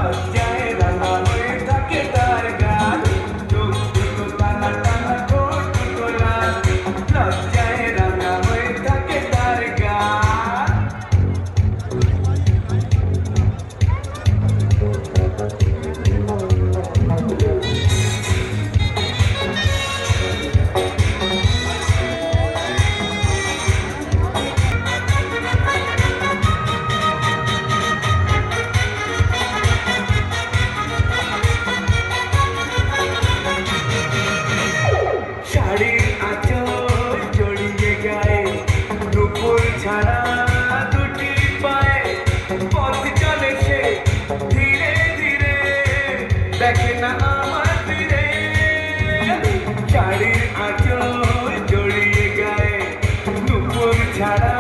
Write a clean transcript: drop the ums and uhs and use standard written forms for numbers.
লজ্জায় রাঙা হয়ে থাকে তার গাল, চোখ দুটো টানা টানা, ঠোঁট দুটো লাল, লজ্জায় রাঙা হয়ে থাকে তার গাল। শাড়ির আঁচল জড়িয়ে গায়ে, নুপুর ছাড়া দুটি পায়ে, পথ চলে সে ধীরে ধীরে, দেখে না আমার ফিরে। শাড়ির আঁচল জড়িয়ে গায়ে, নুপুর ছাড়া